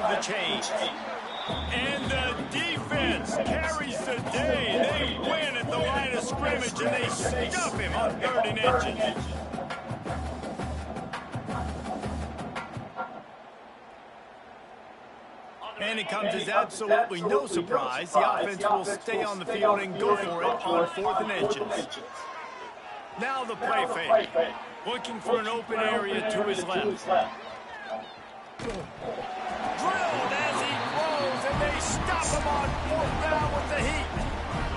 the chains. And the defense carries the day. They win at the line of scrimmage, and they stuff him on 3rd and inches. And it comes as absolutely no surprise. The offense will stay on the field and go for it on 4th and inches. Now the play fake. Looking for an open area to his left. Drilled as he throws, and they stop him on 4th down with the heat.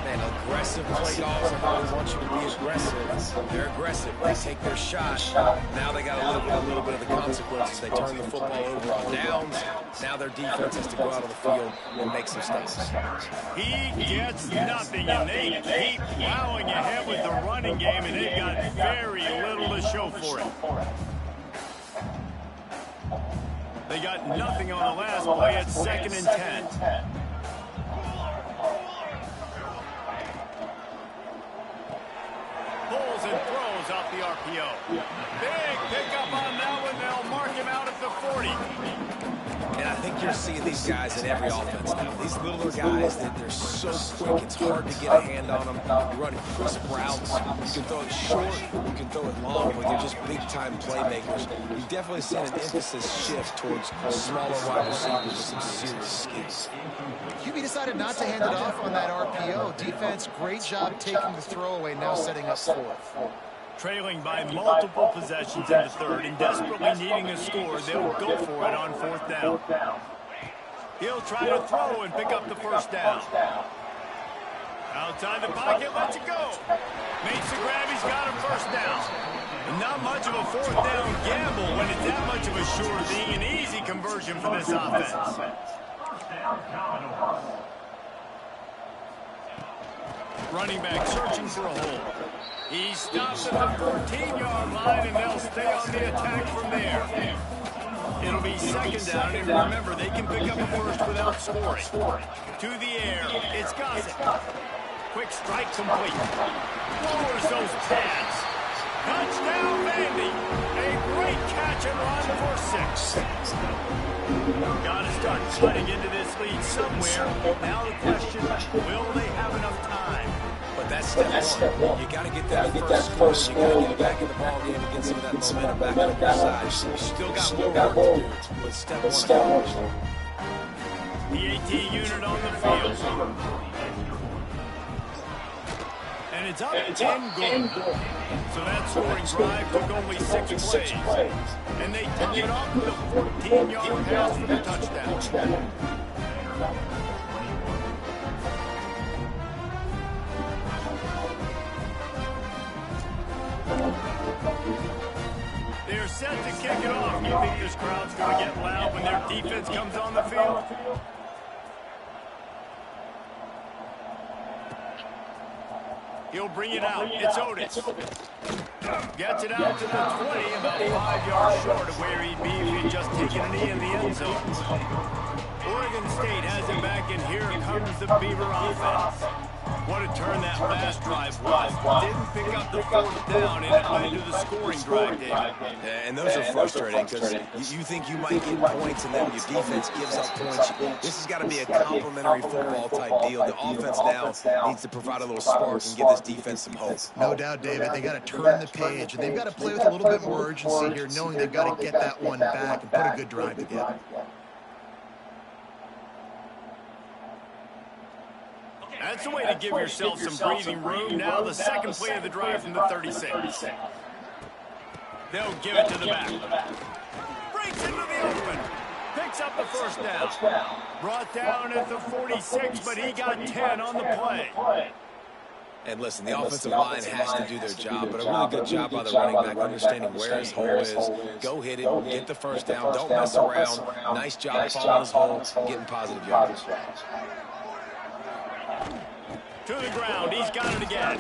Man, aggressive play calls and always want you to be aggressive. They're aggressive. They take their shot. Now they got to live with a little bit of the consequences. They turn the football over on downs. Now their defense has to go out on the field and make some stops. He gets nothing, and they keep plowing ahead with the running game, and they've got very little to show for it. They got nothing on the last play at 2nd and 10. Pulls and throws off the RPO. Big pickup on that one. They'll mark him out at the 40. And I think you're seeing these guys in every offense now. These littler guys, they're so quick, it's hard to get a hand on them. You run crisp routes. You can throw it short, you can throw it long, but they're just big-time playmakers. You've definitely seen an emphasis shift towards smaller wide receivers with some serious skills. QB decided not to hand it off on that RPO. Defense, great job taking the throwaway, now setting up 4th. Trailing by multiple possessions in the 3rd and desperately needing a score, they'll go for it on 4th down. He'll try to throw and pick up the 1st down. Outside the pocket, lets it go. Makes the grab, he's got a 1st down. And not much of a 4th down gamble when it's that much of a sure thing. An easy conversion for this offense. Running back searching for a hole. He stops at the 14-yard line, and they'll stay on the attack from there. It'll be 2nd down, and remember, they can pick up a 1st without scoring. To the air, it's Gossett. Quick strike complete. Lowers those pads. Touchdown, Vandy. A great catch and run for 6. Got to start cutting into this lead somewhere. Now the question, will they have enough time? But that's step one. You got to get that first score. You got to get back in the ball game and get some of that momentum back on your side. You still got more work to do, but step one accomplished. The AT unit on the field. And it's up and good. So that scoring drive took only 6 plays. And they took it off with a 14-yard pass for the touchdown. They're set to kick it off. You think this crowd's going to get loud when their defense comes on the field? He'll bring it out. It's Otis. Gets it out to the 20, about 5 yards short of where he'd be if he'd just taken a knee in the end zone. Oregon State has it back, and here comes the Beaver offense. What a turn that last drive was. Didn't pick up the 4th down, and it led to the scoring drive, David. Yeah, and those are frustrating because you think you might get points, and then your defense gives up points. This has got to be a complimentary football type deal. The offense now needs to provide a little spark and give this defense some hope. No doubt, David. They got to turn the page, and they've got to play with a little bit more urgency here, knowing they've got to get that one back and put a good drive together. That's the way to give yourself some breathing room. Now the second play of the drive from the 36. They'll give it to the back. Breaks into the open. Picks up the 1st down. Brought down at the 46, but he got 10 on the play. And listen, the offensive line has to do their job, but a really good job by the running back, understanding where his hole is. Go hit it, get the 1st down, don't mess around. Nice job following his hole, getting positive yards. To the ground, he's got it again.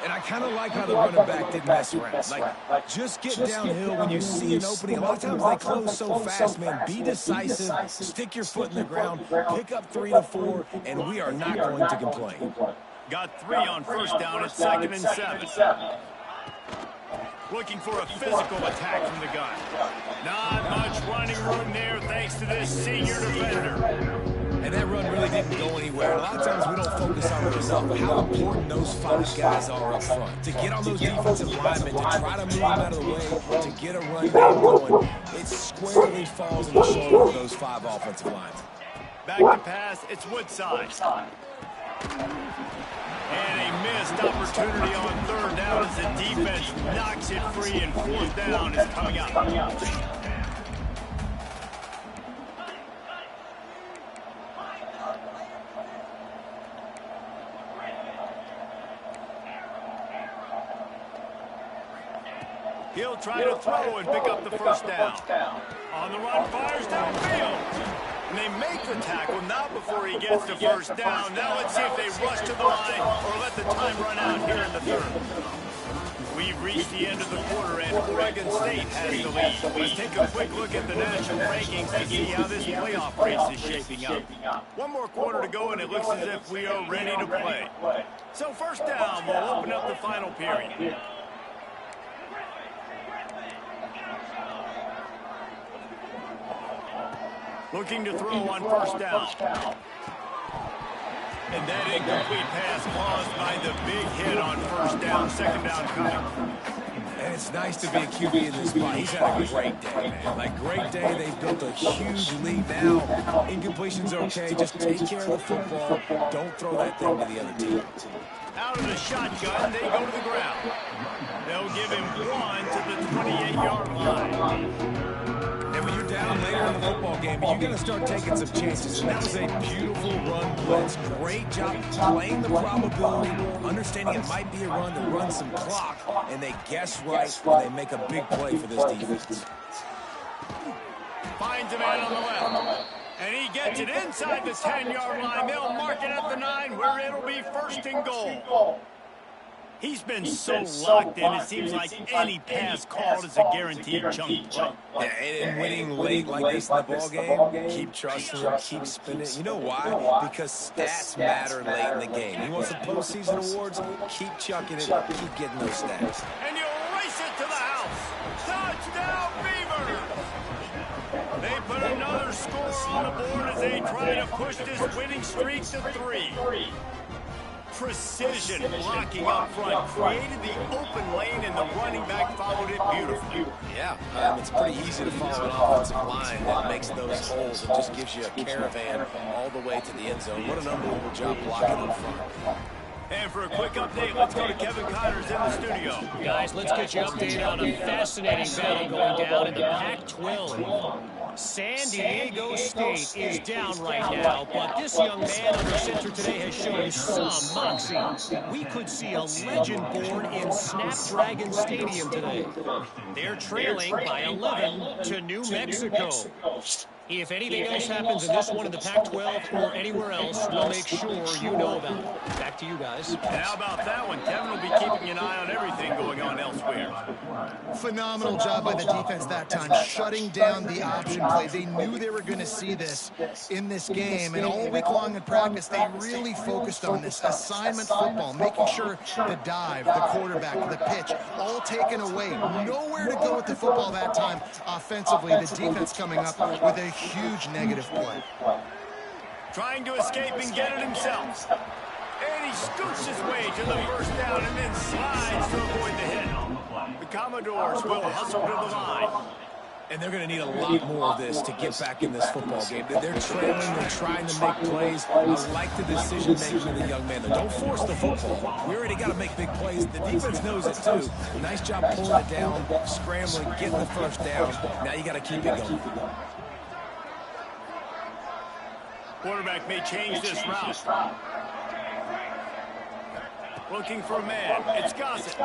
And I kind of like how the running back didn't mess around. Like, just get downhill when you see an opening. A lot of times they close so fast, man. Be decisive, stick your foot in the ground, pick up 3 to 4, and we are not going to complain. Got 3 on 1st down at 2nd and 7. Looking for a physical attack from the gun. Not much running room there thanks to this senior defender. And that run really didn't go anywhere. A lot of times we don't focus on the result, but how important those 5 guys are up front. To get on those defensive linemen, to try to move them out of the way, to get a run game going, it squarely falls on the shoulder of those 5 offensive linemen. Back to pass, it's Woodside. And a missed opportunity on 3rd down as the defense knocks it free, and 4th down is coming up. He'll try to throw and pick up the 1st down. On the run, fires downfield. And they make the tackle, not before he gets to 1st down. Now let's see if they rush to the line or let the time run out here in the 3rd. We've reached the end of the quarter, and Oregon State has the lead. Let's take a quick look at the national rankings to see how this playoff race is shaping up. One more quarter to go, and it looks as if we are ready to play. So 1st down, we'll open up the final period. Looking to throw on 1st down. And that incomplete pass caused by the big hit on 1st down. 2nd down coming. And it's nice to be a QB in this spot. He's had a great day, man. Like, great day. They've built a huge lead now. Incompletion's okay. Just take care of the football. Don't throw that thing to the other team. Out of the shotgun, they go to the ground. They'll give him 1 to the 28-yard line. And when you're down later in the football game, you're going to start taking some chances. And that was a beautiful run blitz. Great job playing the probability, understanding it might be a run to run some clock, and they guess right when they make a big play for this defense. Finds a man on the left. And he gets it inside the 10-yard line. They'll mark it at the 9 where it'll be 1st and goal. He's been so locked in, it seems like any pass called is a guaranteed chunk play. Yeah, and winning late like this in the ball game, keep trusting him, keep spinning. You know why? Because stats matter late in the game. You want some postseason awards? Keep chucking it, keep getting those stats. And you race it to the house. Touchdown, Beavers! They put another score on the board as they try to push this winning streak to 3. Precision blocking up front created the open lane, and the running back followed it beautifully. Yeah, it's pretty easy to follow an offensive line that makes those holes and just gives you a caravan all the way to the end zone. What an unbelievable job blocking up front. And for a quick update, let's go to Kevin Connors in the studio. Guys, let's get you updated on a fascinating battle going down in the Pac-12. San Diego State is down right now, but this young man under center today has shown some moxie. We could see a legend born in Snapdragon Stadium today. They're trailing by 11 to New Mexico. If anything else happens in this one in the Pac-12 or anywhere else, we'll make sure you know about it. Back to you guys. And how about that one? Kevin will be keeping an eye on everything going on elsewhere. Phenomenal job by the defense that time, shutting down the option play. They knew they were going to see this in this game, and all week long in practice, they really focused on this assignment football, making sure the dive, the quarterback, the pitch, all taken away. Nowhere to go with the football that time offensively. The defense coming up with a huge negative play. Trying to escape and get it himself. And he scoots his way to the 1st down and then slides to avoid the hit. The Commodores will hustle to the line. And they're going to need a lot more of this to get back in this football game. They're trailing, they're trying to make plays. I like the decision-making of the young man. Don't force the football. We already got to make big plays. The defense knows it, too. Nice job pulling it down, scrambling, getting the 1st down. Now you got to keep it going. Quarterback may change this route. Looking for a man. It's Gossett.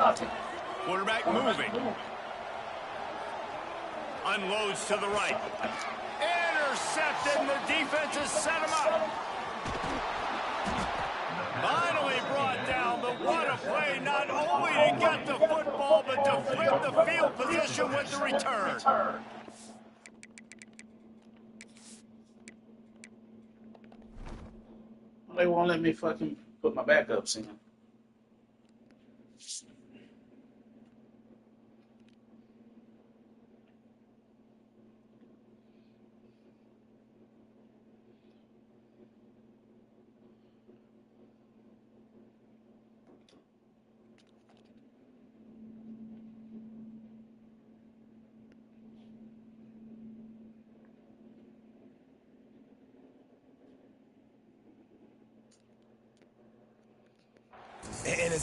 Quarterback moving. Unloads to the right. Intercepted, and the defense has set him up. Finally brought down, but what a play, not only to get the football, but to flip the field position with the return. They won't let me fucking put my backups in.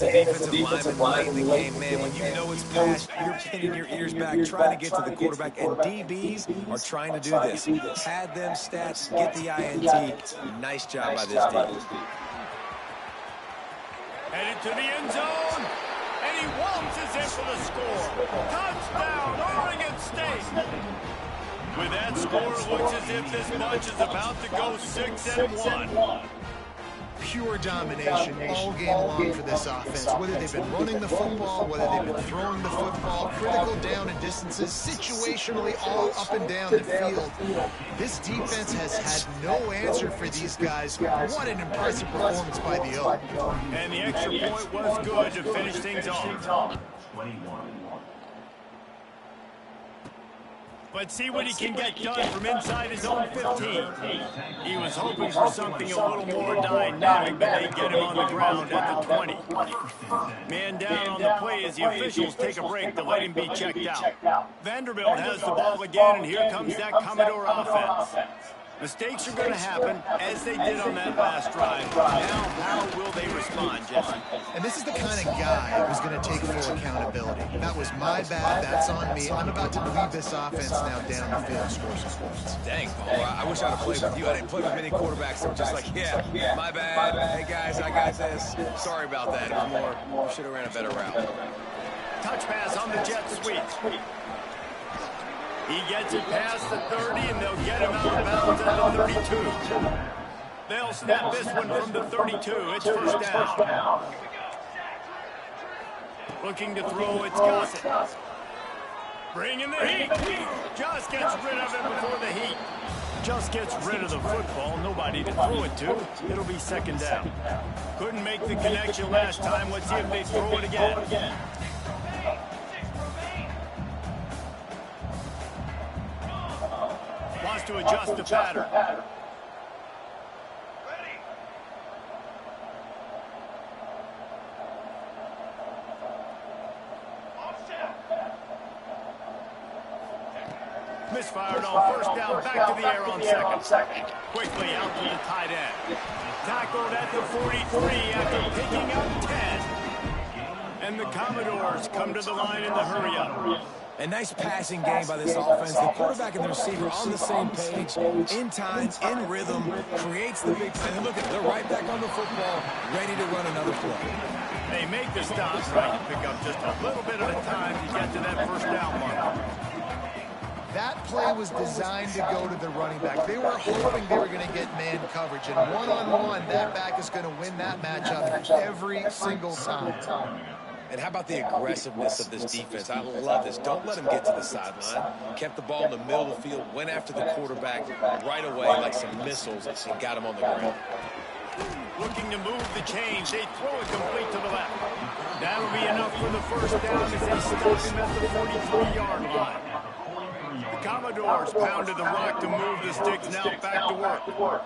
as a defensive lineman late in the game, man, when you know it's past, you're pinning your ears back, trying to get to the quarterback, and DBs are trying to do this. Pad them stats, get the INT. Nice job by this D. Headed to the end zone, and he waltzes in for the score. Touchdown, Oregon State. With that score, it looks as if this bunch is about to go 6-1. Pure domination all game long for this offense. Whether they've been running the football, whether they've been throwing the football, critical down and distances, situationally all up and down the field. This defense has had no answer for these guys. What an impressive performance by the O. And the extra point was good to finish things off. But see what he can get done from inside his own 15. He was hoping for something a little more dynamic, but they get him on the ground at the 20. Man down on the play as the officials take a break to let him be checked out. Vanderbilt has the ball again, and here comes that Commodore offense. Mistakes are going to happen, as they did on that last drive. Now, how will they respond, Jesse? And this is the kind of guy who's going to take full accountability. That was my bad. That's on me. I'm about to lead this offense now down the field and score some points. Dang, Paul, I wish I'd have played with you. I didn't play with many quarterbacks that were just like, yeah, my bad. Hey, guys, I got this. Sorry about that. It was more, should have ran a better route. Touch pass on the jet sweep. He gets it past the 30, and they'll get him out of bounds at the 32. They'll snap this one from the 32. It's first down. Looking to throw, it's Gossett. Bringing the heat. Just gets rid of it before the heat. Just gets rid of the football. Nobody to throw it to. It'll be second down. Couldn't make the connection last time. Let's see if they throw it again. Wants to adjust the pattern. Misfired on first down, back to the air on second. Quickly out to the tight end. Tackled at the 43 after picking up 10. And the Commodores come to the line in the hurry-up. A nice passing game by this offense. The quarterback and the receiver on the same page, in time, in rhythm, creates the big play. And look at, they're right back on the football, ready to run another play. They make the stop, trying to pick up just a little bit of a time to get to that first down mark. That play was designed to go to the running back. They were hoping they were going to get man coverage, and one-on-one, that back is going to win that matchup every single time. And how about the aggressiveness of this defense? I love this. Don't let them get to the sideline. Kept the ball in the middle of the field, went after the quarterback right away like some missiles, and got him on the ground. Looking to move the chains. They throw it complete to the left. That'll be enough for the first down as they stop him at the 43-yard line. The Commodores pounded the rock to move the sticks. Now back to work.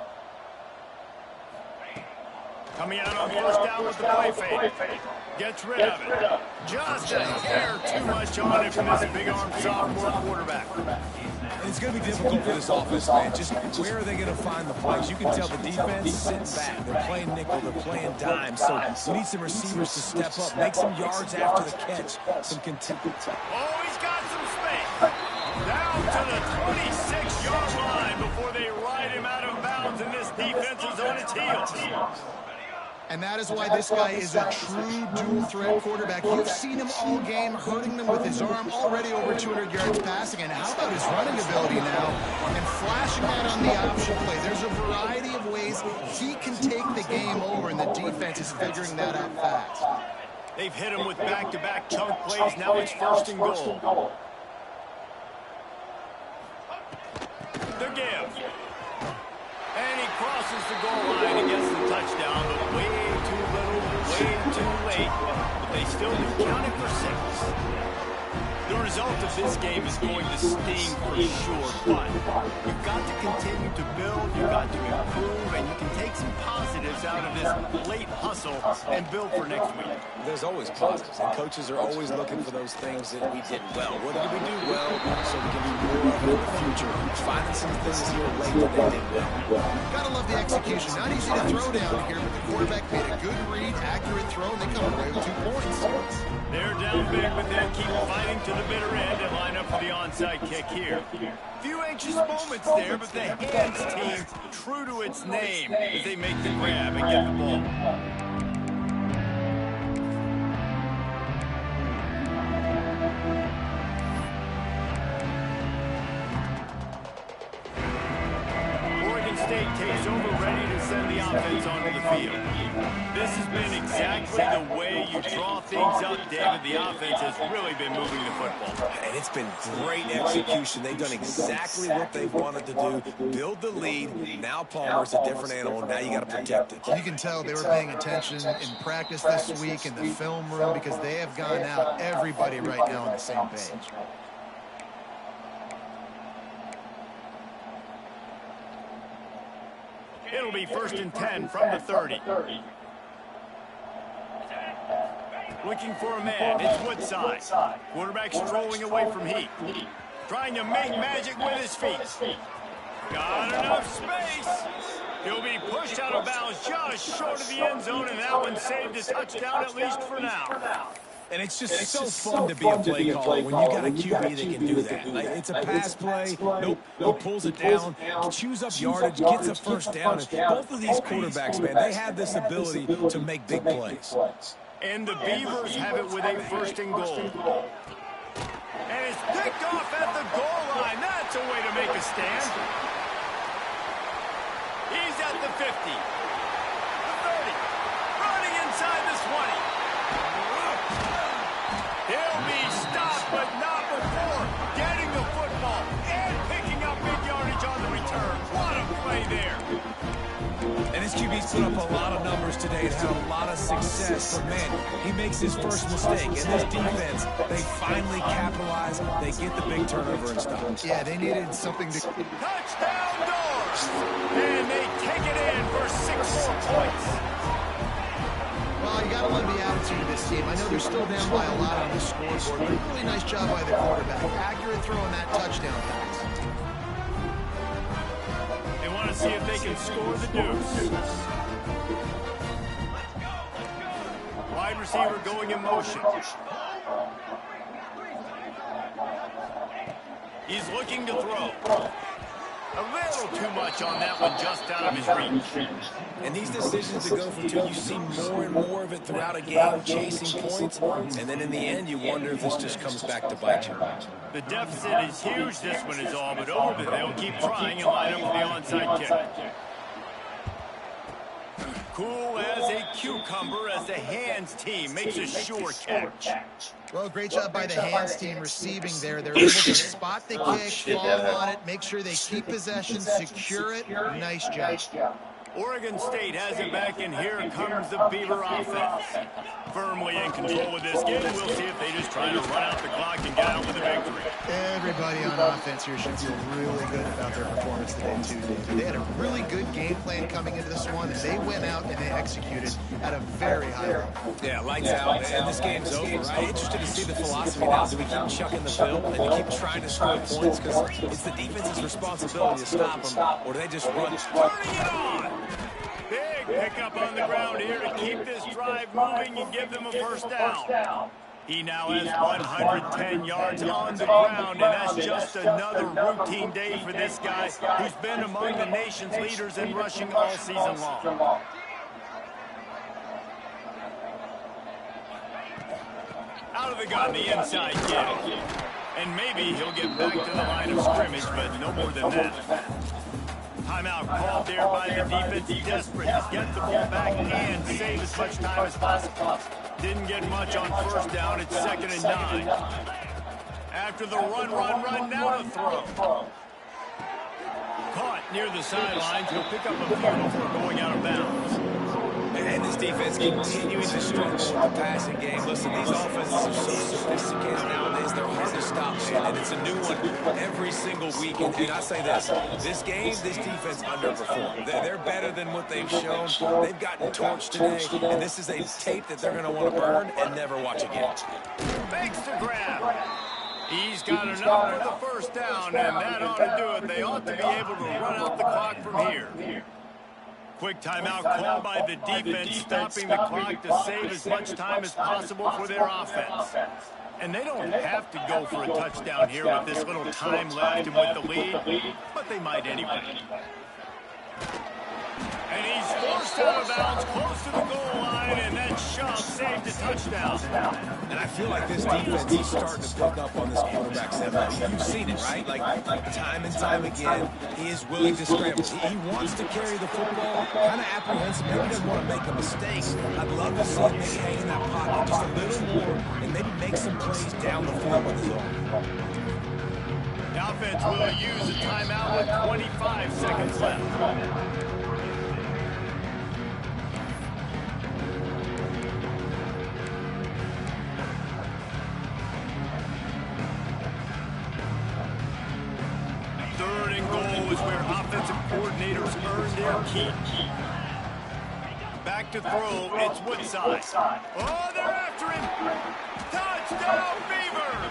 Coming out on first down with the play fake. Gets rid of it. Just a hair too much on it from this big-armed sophomore quarterback. And it's going to be difficult for this offense, man. Just where are they going to find the plays? You can tell the defense sitting back. They're playing nickel. They're playing dime. So we need some receivers to step up, make some yards after the catch. Some contempt. Oh, he's got some space. Down to the 26-yard line before they ride him out of bounds, and this defense is on its heels. And that is why this guy is a true dual-threat quarterback. You've seen him all game, hurting them with his arm, already over 200 yards passing. And how about his running ability now? And flashing that on the option play. There's a variety of ways he can take the game over, and the defense is figuring that out fast. They've hit him with back-to-back chunk plays. Now it's first and goal. The give. And he crosses the goal line and gets the touchdown, but way too little, way too late. But they still do count it for 6. The result of this game is going to sting for sure, but you've got to continue to build, you've got to improve, and you can take some positives out of this late hustle and build for next week. There's always positives, and coaches are always looking for those things that we did well. What did we do well so we can do more of it in the future? Finding some things here late that they did well. Gotta love the execution. Not easy to throw down here, but the quarterback made a good read, accurate throw, and they come away with 2 points. They're down big, but they'll keep fighting to the bitter end and line up for the onside kick here. Few anxious moments there, but the hands team true to its name as they make the grab and get the ball. State takes over, ready to send the offense onto the field. This has been exactly the way you draw things up, David. The offense has really been moving the football. And it's been great execution. They've done exactly what they've wanted to do. Build the lead. Now Palmer's a different animal. Now you got to protect it. You can tell they were paying attention in practice this week in the film room because they have gone out, everybody right now on the same page. It'll be 1st and 10 from the 30. Looking for a man. It's Woodside. Quarterback strolling away from Heat. Trying to make magic with his feet. Got enough space. He'll be pushed out of bounds just short of the end zone, and that one saved a touchdown at least for now. And it's just so fun to be a play caller when you got a QB that can do that. Like, it's a pass play. Nope. He pulls it down, chews up yardage, gets a first down. And both of these quarterbacks, man, they have this ability to make big plays. And the Beavers have it with a 1st and goal. And it's picked off at the goal line. That's a way to make a stand. He's at the 50. The 30. Running inside the 20. He'll be stopped, but not before getting the football and picking up big yardage on the return. What a play there. And his QB's put up a lot of numbers today and had a lot of success. But, man, he makes his first mistake. And this defense, they finally capitalize. They get the big turnover and stop. Yeah, they needed something to... Touchdown doors! And they take it in for 6 more points. Well, you got to love the attitude of this team. I know they're still down by a lot on the scoreboard, but a really nice job by the quarterback. Accurate throw on that touchdown pass. They want to see if they can score the deuce. Wide receiver going in motion. He's looking to throw. A little too much on that one, just out of his reach. And these decisions to go for 2, you see more and more of it throughout a game, chasing points. And then in the end, you wonder if this just comes back to bite you. The deficit is huge. This one is all but over. They'll keep trying and line up for the onside kick. Cool as a cucumber as the hands team makes a sure catch. Well, great job by the hands team receiving there. They're able to spot the kick, fall on it, make sure they keep possession, secure it. Nice job. Oregon State has it back, and here comes the Beaver offense. Firmly in control of this game. We'll see if they just try to run out the clock and get out with a victory. Everybody on offense here should feel really good about their performance today, too, David. They had a really good game plan coming into this one, and they went out and they executed at a very high level. Yeah, lights out, and this game's over, right? Interested to see the philosophy now. Do we keep chucking the film and we keep trying to score points because it's the defense's responsibility to stop them, or do they just run? Turning it on! Big pickup on the ground here to keep this drive moving and give them a first down. He now has 110 yards on the ground, and that's just another routine day for this guy who's been among the nation's leaders in rushing all season long. Out of the gun, the inside kick. And maybe he'll get back to the line of scrimmage, but no more than that. Timeout called there by the defense. Desperate to get the ball back and save as much time as possible. Didn't get much on first down. It's 2nd and 9. After the run, now the throw. Caught near the sidelines. He'll pick up a few before going out of bounds. And this defense continuing to struggle with the passing game. Listen, these offenses are so sophisticated nowadays, they're hard to stop, man. And it's a new one every single week. And I say this game, this defense underperformed. They're better than what they've shown. They've gotten torched today, and this is a tape that they're going to want to burn and never watch again. Makes the grab. He's got enough for the first down, and that ought to do it. They ought to be able to run out the clock from here. Quick timeout called by the defense, stopping the clock to save as much time as possible for their offense. And they don't have to go for a touchdown here with this little time left and with the lead, but they might anyway. And he's forced out of bounds close to the goal line, and that shove saved a touchdown. And I feel like this defense is starting to pick up on this quarterback's MO. You've seen it, right? Like time and time again, he is willing to scramble. He wants to carry the football, kind of apprehensive. Maybe he doesn't want to make a mistake. I'd love to see him maybe hang in that pocket just a little more and maybe make some plays down the field with his arm. The offense will use a timeout with 25 seconds left. Third and goal is where offensive coordinators earn their keep. Back to throw, it's Woodside. Oh, they're after him. Touchdown, Beavers!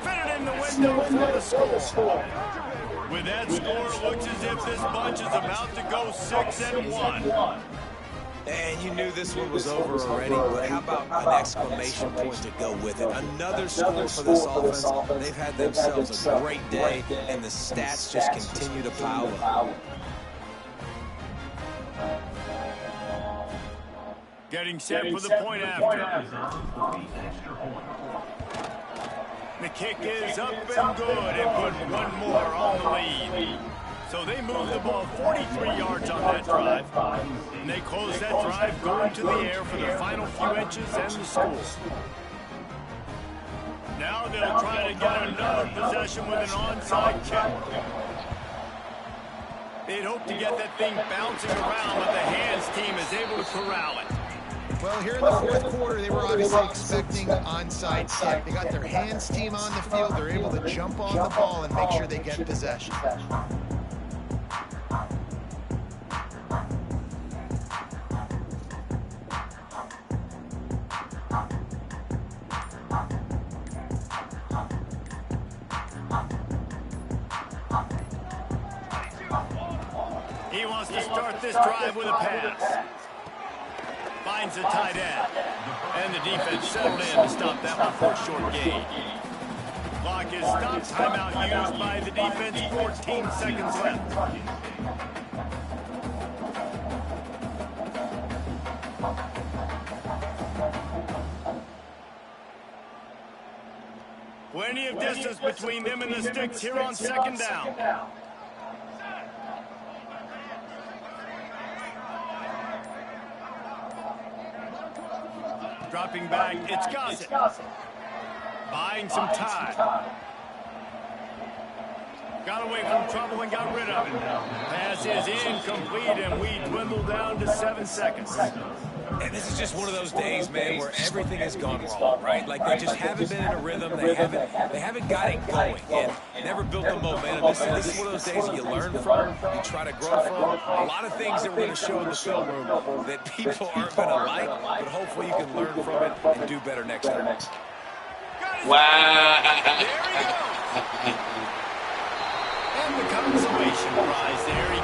Fitted in the window for the score. With that score, it looks as if this bunch is about to go 6-1. And you knew this one was over already, but how about an exclamation point to go with it? Another score for this offense. They've had themselves a great day, and the stats just continue to pile up. Getting set for the point after. The kick is up and good, and put one more on the lead. So they move the ball 43 yards on that drive. And they close that drive going to the air for the final few inches and the score. Now they'll try to get another possession with an onside kick. They'd hope to get that thing bouncing around, but the hands team is able to corral it. Well, here in the fourth quarter, they were obviously expecting onside kick. They got their hands team on the field. They're able to jump on the ball and make sure they get possession. He wants to start this drive with a pass. Finds the tight end. And the defense settled in to stop that one for a short gain. Clock is stopped. Timeout used by the defense. 14 seconds left. Plenty of distance between them and the sticks here on second down. Dropping back, it's Gossett. Buying some time. Got away from trouble and got rid of it. Pass is incomplete, and we dwindle down to 7 seconds. And this is just one of those days, man, where everything has gone wrong, right? Like they just haven't been in a rhythm. They haven't got it going and never built the momentum. This is one of those days that you learn from, you try to grow from. A lot of things that we're going to show in the film room that people aren't going to like, but hopefully you can learn from it and do better next time. Wow. There he goes. And the consolation prize there.